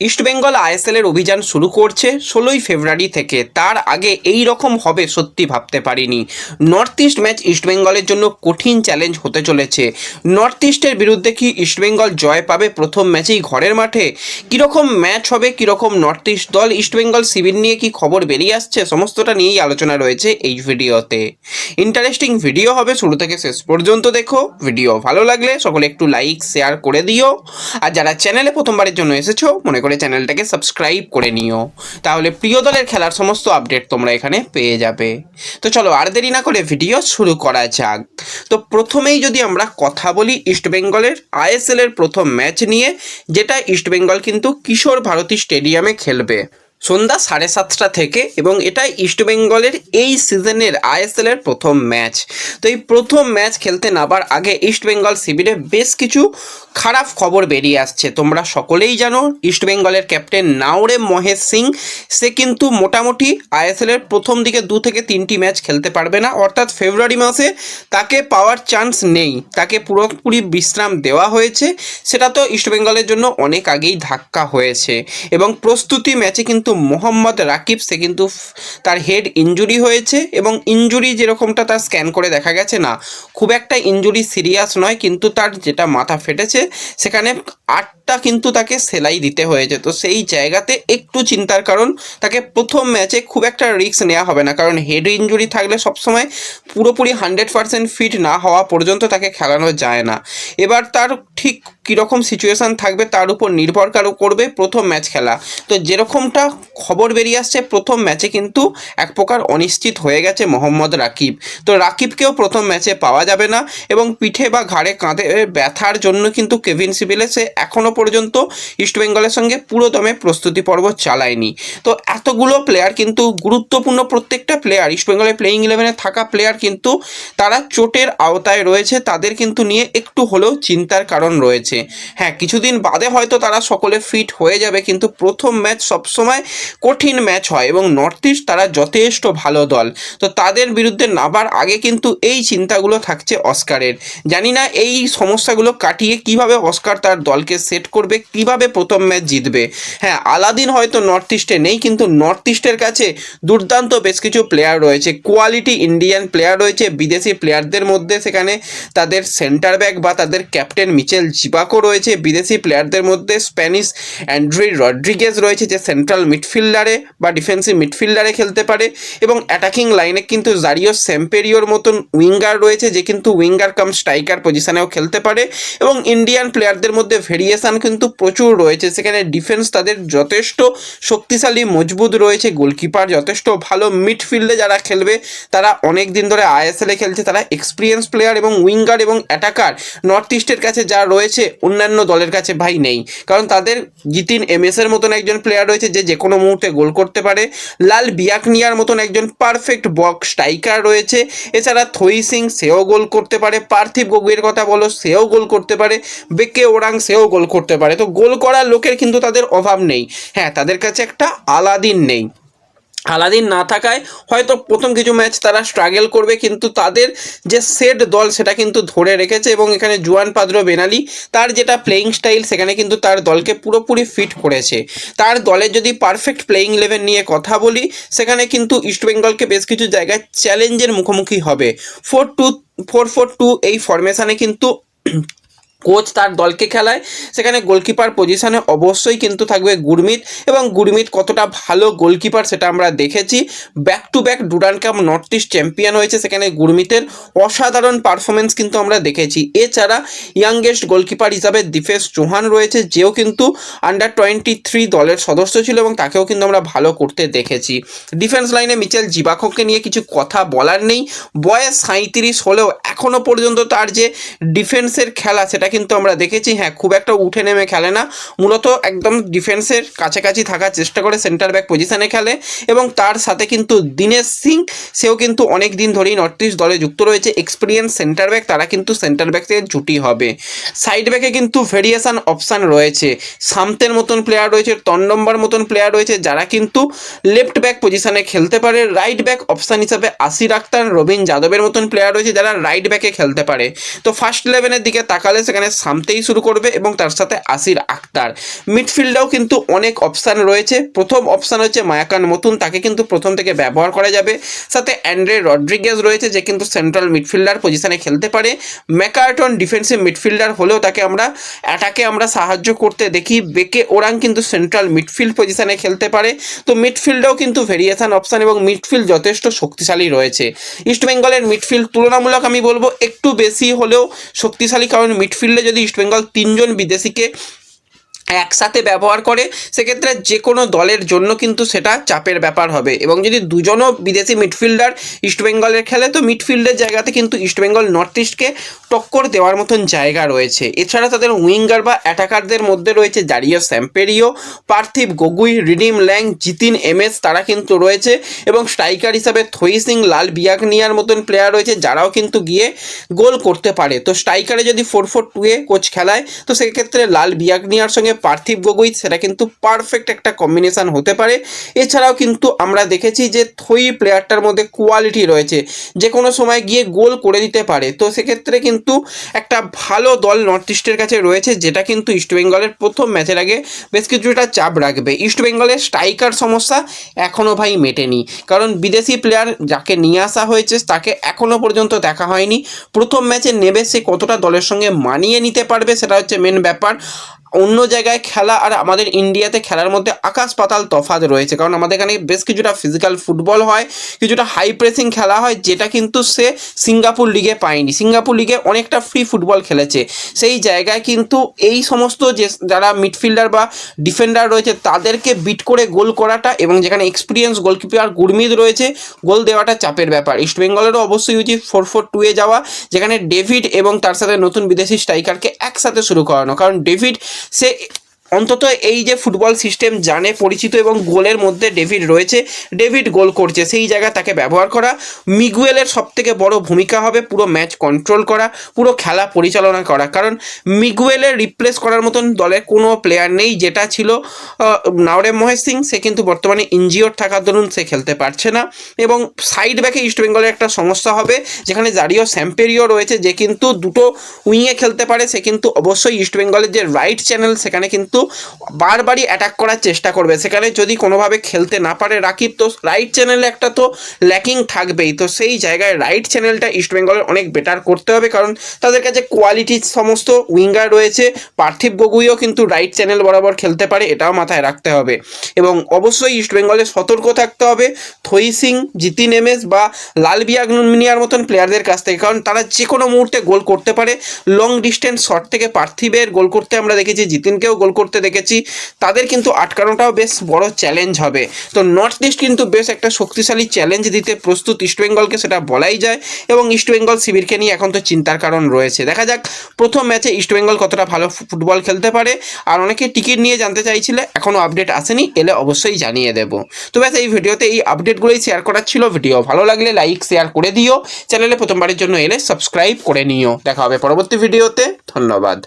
ইস্টবেঙ্গল আইএসএলের অভিযান শুরু করছে 16ই ফেব্রুয়ারি থেকে। তার আগে এই রকম হবে সত্যি ভাবতে পারিনি। নর্থ ইস্ট ম্যাচ ইস্টবেঙ্গলের জন্য কঠিন চ্যালেঞ্জ হতে চলেছে। নর্থ ইস্টের বিরুদ্ধে কি ইস্টবেঙ্গল জয় পাবে প্রথম ম্যাচেই ঘরের মাঠে? কীরকম ম্যাচ হবে, কীরকম নর্থ ইস্ট দল, ইস্টবেঙ্গল শিবির নিয়ে কি খবর বেরিয়ে আসছে, সমস্তটা নিয়েই আলোচনা রয়েছে এই ভিডিওতে। ইন্টারেস্টিং ভিডিও হবে, শুরু থেকে শেষ পর্যন্ত দেখো। ভিডিও ভালো লাগলে সকলে একটু লাইক শেয়ার করে দিও, আর যারা চ্যানেলে প্রথমবারের জন্য এসেছো মনে করে চ্যানেলটাকে সাবস্ক্রাইব করে নিও, তাহলে প্রিয় দলের খেলার সমস্ত আপডেট তোমরা এখানে পেয়ে যাবে। তো চলো আর দেরি না করে ভিডিও শুরু করা যাক। তো প্রথমেই যদি আমরা কথা বলি ইস্টবেঙ্গলের আইএসএলের প্রথম ম্যাচ নিয়ে, যেটা ইস্টবেঙ্গল কিন্তু কিশোর ভারতী স্টেডিয়ামে খেলবে সন্ধ্যা 7:30 থেকে, এবং এটা ইস্টবেঙ্গলের এই সিজনের আইএসএলের প্রথম ম্যাচ। তো এই প্রথম ম্যাচ খেলতে নামার আগে ইস্টবেঙ্গল শিবিরে বেশ কিছু খারাপ খবর বেরিয়ে আসছে। তোমরা সকলেই জানো ইস্টবেঙ্গলের ক্যাপ্টেন নাওরে মহেশ সিং, সে কিন্তু মোটামুটি আইএসএলের প্রথম দিকে 2 থেকে 3টি ম্যাচ খেলতে পারবে না, অর্থাৎ ফেব্রুয়ারি মাসে তাকে পাওয়ার চান্স নেই। তাকে পুরোপুরি বিশ্রাম দেওয়া হয়েছে, সেটা তো ইস্টবেঙ্গলের জন্য অনেক আগেই ধাক্কা হয়েছে। এবং প্রস্তুতি ম্যাচে কিন্তু মোহাম্মদ রাকিব, সে কিন্তু তার হেড ইনজুরি হয়েছে, এবং ইনজুরি যেরকমটা তার স্ক্যান করে দেখা গেছে না খুব একটা ইনজুরি সিরিয়াস নয়, কিন্তু তার যেটা মাথা ফেটেছে সেখানে 8টা কিন্তু তাকে সেলাই দিতে হয়েছে। তো সেই জায়গাতে একটু চিন্তার কারণ, তাকে প্রথম ম্যাচে খুব একটা রিস্ক নেওয়া হবে না, কারণ হেড ইনজুরি থাকলে সবসময় পুরোপুরি 100% ফিট না হওয়া পর্যন্ত তাকে খেলানো যায় না। এবার তার ঠিক কীরকম সিচুয়েশান থাকবে তার উপর নির্ভর করবে প্রথম ম্যাচ খেলা। তো যেরকমটা খবর বেরিয়ে আসছে, প্রথম ম্যাচে কিন্তু এক প্রকার অনিশ্চিত হয়ে গেছে মোহাম্মদ রাকিব। তো রাকিবকেও প্রথম ম্যাচে পাওয়া যাবে না, এবং পিঠে বা ঘাড়ে কাঁধে ব্যথার জন্য কিন্তু কেভিন সিবিলে সে এখনও পর্যন্ত ইস্টবেঙ্গলের সঙ্গে পুরো দমে প্রস্তুতি পর্ব চালায়নি। তো এতগুলো প্লেয়ার কিন্তু গুরুত্বপূর্ণ, প্রত্যেকটা প্লেয়ার ইস্টবেঙ্গলের প্লেয়িং 11-এ থাকা প্লেয়ার কিন্তু তারা চোটের আওতায় রয়েছে, তাদের কিন্তু নিয়ে একটু হলেও চিন্তার কারণ রয়েছে। হ্যাঁ, কিছুদিন বাদে হয়তো তারা সকলে ফিট হয়ে যাবে, কিন্তু প্রথম ম্যাচ সবসময় কঠিন ম্যাচ হয়, এবং নর্থ ইস্ট তারা যথেষ্ট ভালো দল। তো তাদের বিরুদ্ধে নামার আগে কিন্তু এই চিন্তাগুলো থাকছে অস্কারের। জানি না এই সমস্যাগুলো কাটিয়ে কিভাবে অস্কার তার দলকে সেট করবে, কিভাবে প্রথম ম্যাচ জিতবে। হ্যাঁ, আলাদিন হয়তো নর্থ ইস্টে নেই, কিন্তু নর্থ ইস্টের কাছে দুর্দান্ত বেশ কিছু প্লেয়ার রয়েছে, কোয়ালিটি ইন্ডিয়ান প্লেয়ার রয়েছে। বিদেশি প্লেয়ারদের মধ্যে সেখানে তাদের সেন্টার ব্যাক বা তাদের ক্যাপ্টেন মিচেল জিবাকো রয়েছে, বিদেশি প্লেয়ারদের মধ্যে স্প্যানিশ অ্যান্ড্রি রড্রিগেজ রয়েছে, যে সেন্ট্রাল মিডফিল্ডারে বা ডিফেন্সিভ মিডফিল্ডারে খেলতে পারে, এবং অ্যাটাকিং লাইনে কিন্তু জারিও স্যাম্পেরিওর মতন উইঙ্গার রয়েছে, যে কিন্তু উইঙ্গার কাম স্ট্রাইকার পজিশনেও খেলতে পারে। এবং ইন্ডিয়ান প্লেয়ারদের মধ্যে ভেরিয়েশান কিন্তু প্রচুর রয়েছে, সেখানে ডিফেন্স তাদের যথেষ্ট শক্তিশালী মজবুত রয়েছে, গোলকিপার যথেষ্ট ভালো, মিডফিল্ডে যারা খেলবে তারা অনেক দিন ধরে আইএসএলে খেলছে, তারা এক্সপিরিয়েন্স প্লেয়ার, এবং উইঙ্গার এবং অ্যাটাকার নর্থ ইস্টের কাছে যা রয়েছে অন্যান্য দলের কাছে ভাই নেই। কারণ তাদের জিতিন এমএসের মতন একজন প্লেয়ার রয়েছে, যে কোনো মুহূর্তে গোল করতে পারে, লাল বিয়াকনিয়ার মতন একজন পারফেক্ট বক্স স্ট্রাইকার রয়েছে, এছাড়া থই সিং সেও গোল করতে পারে, পার্থিব গগৈয়ের কথা বলো সেও গোল করতে পারে, বেকে ওরাং সেও গোল করতে পারে। তো গোল করার লোকের কিন্তু তাদের অভাব নেই। হ্যাঁ, তাদের কাছে একটা আলাদিন নেই। আলাদিন না থাকায় হয়তো প্রথম কিছু ম্যাচ তারা স্ট্রাগল করবে, কিন্তু তাদের যে সেট দল সেটা কিন্তু ধরে রেখেছে, এবং এখানে জুয়ান পাদ্রো বেনালি তার যেটা প্লেয়িং স্টাইল সেখানে কিন্তু তার দলকে পুরোপুরি ফিট করেছে। তার দলের যদি পারফেক্ট প্লেয়িং 11 নিয়ে কথা বলি, সেখানে কিন্তু ইস্টবেঙ্গলকে বেশ কিছু জায়গায় চ্যালেঞ্জের মুখোমুখি হবে। 4-2-4-4-2 এই ফরমেশানে কিন্তু কোচ তার দলকে খেলায়, সেখানে গোলকিপার পজিশনে অবশ্যই কিন্তু থাকবে গুরমিত, এবং গুরমিত কতটা ভালো গোলকিপার সেটা আমরা দেখেছি। Back to back Durand cup north east champion হয়েছে, সেখানে গুরমিতের অসাধারণ পারফরমেন্স কিন্তু আমরা দেখেছি। এছাড়া ইয়াংগেস্ট গোলকিপার হিসাবে দীপেশ চৌহান রয়েছে, যেও কিন্তু আন্ডার-23 দলের সদস্য ছিল, এবং তাকেও কিন্তু আমরা ভালো করতে দেখেছি। ডিফেন্স লাইনে মিচেল জিবাকোকে নিয়ে কিছু কথা বলার নেই, বয়স 37 হলেও এখনও পর্যন্ত তার যে ডিফেন্সের খেলা সেটা কিন্তু আমরা দেখেছি। হ্যাঁ, খুব একটা উঠে নেমে খেলে না, মূলত একদম ডিফেন্সের কাছাকাছি থাকার চেষ্টা করে, সেন্টার ব্যাক পজিশনে খেলে। এবং তার সাথে কিন্তু দীনেশ সিং, সেও কিন্তু অনেক দিন ধরেই নর্থ ইস্ট দলে যুক্ত রয়েছে, এক্সপিরিয়েন্স সেন্টার ব্যাক, তারা কিন্তু সেন্টার ব্যাক থেকে জুটি হবে। সাইড ব্যাকে কিন্তু ভেরিয়েশন অপশান রয়েছে, সামতের মতন প্লেয়ার রয়েছে, তন্ডম্বার মতন প্লেয়ার রয়েছে, যারা কিন্তু লেফট ব্যাক পজিশনে খেলতে পারে। রাইট ব্যাক অপশান হিসাবে আসির আক্তার, রবীন যাদবের মতন প্লেয়ার রয়েছে, যারা রাইট ব্যাকে খেলতে পারে। তো ফার্স্ট 11-এর দিকে তাকালে সেখানে সেখানে সামতেই শুরু করবে এবং তার সাথে আসির আক্তার। মিডফিল্ডেও কিন্তু অনেক অপশান রয়েছে। প্রথম অপশান হচ্ছে মায়াকান মতুন, তাকে কিন্তু প্রথম থেকে ব্যবহার করা যাবে। সাথে অ্যান্ড্রে রড্রিগেজ রয়েছে, যে কিন্তু সেন্ট্রাল মিডফিল্ডার পজিশনে খেলতে পারে। ম্যাকার্টন ডিফেন্সিভ মিডফিল্ডার হলেও তাকে আমরা অ্যাটাকে সাহায্য করতে দেখি। বেকে ওরাং কিন্তু সেন্ট্রাল মিডফিল্ড পজিশনে খেলতে পারে। তো মিডফিল্ডেও কিন্তু ভেরিয়েশন অপশান এবং মিডফিল্ড যথেষ্ট শক্তিশালী রয়েছে। ইস্টবেঙ্গলের মিডফিল্ড তুলনামূলক আমি বলবো একটু বেশি হলেও শক্তিশালী, কারণ মিডফিল্ডে যদি ইস্টবেঙ্গল 3 জন বিদেশিকে একসাথে ব্যবহার করে সেক্ষেত্রে যে কোনো দলের জন্য কিন্তু সেটা চাপের ব্যাপার হবে। এবং যদি দুজনও বিদেশি মিডফিল্ডার ইস্টবেঙ্গলের খেলে তো মিডফিল্ডের জায়গাতে কিন্তু ইস্টবেঙ্গল নর্থ ইস্টকে টক্কর দেওয়ার মতন জায়গা রয়েছে। এছাড়া তাদের উইঙ্গার বা অ্যাটাকারদের মধ্যে রয়েছে জারিও স্যাম্পেরিও, পার্থিব গগৈ, রিডিম ল্যাং, জিতিন এমএস, তারা কিন্তু রয়েছে। এবং স্ট্রাইকার হিসাবে থই সিং, লাল বিয়াগনিয়ার মতন প্লেয়ার রয়েছে যারাও কিন্তু গিয়ে গোল করতে পারে। তো স্ট্রাইকারে যদি 4-4-2 কোচ খেলায় তো সেক্ষেত্রে লাল বিয়াগনিয়ার সঙ্গে পার্থিব গগৈ সেটা কিন্তু পারফেক্ট একটা কম্বিনেশান হতে পারে। এছাড়াও কিন্তু আমরা দেখেছি যে থই প্লেয়ারটার মধ্যে কোয়ালিটি রয়েছে, যে কোনো সময় গিয়ে গোল করে দিতে পারে। তো সেক্ষেত্রে কিন্তু একটা ভালো দল নর্থ ইস্টের কাছে রয়েছে, যেটা কিন্তু ইস্টবেঙ্গলের প্রথম ম্যাচের আগে বেশ কিছুটা চাপ রাখবে। ইস্টবেঙ্গলের স্ট্রাইকার সমস্যা এখনও ভাই মেটেনি, কারণ বিদেশি প্লেয়ার যাকে নিয়ে আসা হয়েছে তাকে এখনও পর্যন্ত দেখা হয়নি। প্রথম ম্যাচে নেবে সে কতটা দলের সঙ্গে মানিয়ে নিতে পারবে সেটা হচ্ছে মেন ব্যাপার। অন্য জায়গায় খেলা আর আমাদের ইন্ডিয়াতে খেলার মধ্যে আকাশ পাতাল তফাৎ রয়েছে, কারণ আমাদের এখানে বেশ কিছুটা ফিজিক্যাল ফুটবল হয়, কিছুটা হাই প্রেসিং খেলা হয়, যেটা কিন্তু সে সিঙ্গাপুর লিগে পায়নি। সিঙ্গাপুর লিগে অনেকটা ফ্রি ফুটবল খেলেছে। সেই জায়গায় কিন্তু এই সমস্ত যে যারা মিডফিল্ডার বা ডিফেন্ডার রয়েছে তাদেরকে বিট করে গোল করাটা, এবং যেখানে এক্সপিরিয়েন্স গোলকিপার গুরমিত রয়েছে, গোল দেওয়াটা চাপের ব্যাপার। ইস্টবেঙ্গলেরও অবশ্যই উচিত 4-4-2 যাওয়া, যেখানে ডেভিড এবং তার সাথে নতুন বিদেশি স্ট্রাইকারকে একসাথে শুরু করানো, কারণ ডেভিড সে অন্তত এই যে ফুটবল সিস্টেম জানে, পরিচিত, এবং গোলের মধ্যে ডেভিড রয়েছে, ডেভিড গোল করছে, সেই জায়গায় তাকে ব্যবহার করা। মিগুয়েলের সবথেকে বড় ভূমিকা হবে পুরো ম্যাচ কন্ট্রোল করা, পুরো খেলা পরিচালনা করা, কারণ মিগুয়েলের রিপ্লেস করার মতন দলে কোনো প্লেয়ার নেই। যেটা ছিল নাওরেম মহেশ সিং, সে কিন্তু বর্তমানে ইনজিওর থাকার দরুন সে খেলতে পারছে না। এবং সাইড ব্যাকে ইস্টবেঙ্গলের একটা সমস্যা হবে, যেখানে জারিও স্যাম্পেরিও রয়েছে, যে কিন্তু দুটো উইংয়ে খেলতে পারে। সে কিন্তু অবশ্যই ইস্টবেঙ্গলের যে রাইট চ্যানেল সেখানে কিন্তু বারবারই অ্যাটাক করার চেষ্টা করবে। সেখানে যদি কোনোভাবে খেলতে না পারে রাকিব, তো রাইট চ্যানেলে একটা তো ল্যাকিং থাকবেই। তো সেই জায়গায় রাইট চ্যানেলটা ইস্টবেঙ্গলের অনেক বেটার করতে হবে, কারণ তাদের কাছে কোয়ালিটির সমস্ত উইঙ্গার রয়েছে। পার্থিব গগৈও কিন্তু রাইট চ্যানেল বরাবর খেলতে পারে, এটাও মাথায় রাখতে হবে। এবং অবশ্যই ইস্টবেঙ্গলের সতর্ক থাকতে হবে থই সিং, জিতিন এমএস বা লাল বিয়াগনিয়ার মতন প্লেয়ারদের কাছ থেকে, কারণ তারা যে কোনো মুহূর্তে গোল করতে পারে। লং ডিস্টেন্স শট থেকে পার্থিবের গোল করতে আমরা দেখেছি, জিতিনকেও গোল করতে দেখেছি। তাদের কিন্তু আটকানোটাও বেশ বড় চ্যালেঞ্জ হবে। তো নর্থ ইস্ট কিন্তু বেশ একটা শক্তিশালী চ্যালেঞ্জ দিতে প্রস্তুত ইস্টবেঙ্গলকে, সেটা বলাই যায়। এবং ইস্টবেঙ্গল শিবিরকে নিয়ে এখন তো চিন্তার কারণ রয়েছে। দেখা যাক প্রথম ম্যাচে ইস্টবেঙ্গল কতটা ভালো ফুটবল খেলতে পারে। আর অনেকে টিকিট নিয়ে জানতে চাইছিলে, এখনও আপডেট আসেনি, এলে অবশ্যই জানিয়ে দেবো। তো ব্যাস এই ভিডিওতে এই আপডেটগুলোই শেয়ার করার ছিল। ভিডিও ভালো লাগলে লাইক শেয়ার করে দিও, চ্যানেলে প্রথমবারের জন্য এলে সাবস্ক্রাইব করে নিও। দেখা হবে পরবর্তী ভিডিওতে। ধন্যবাদ।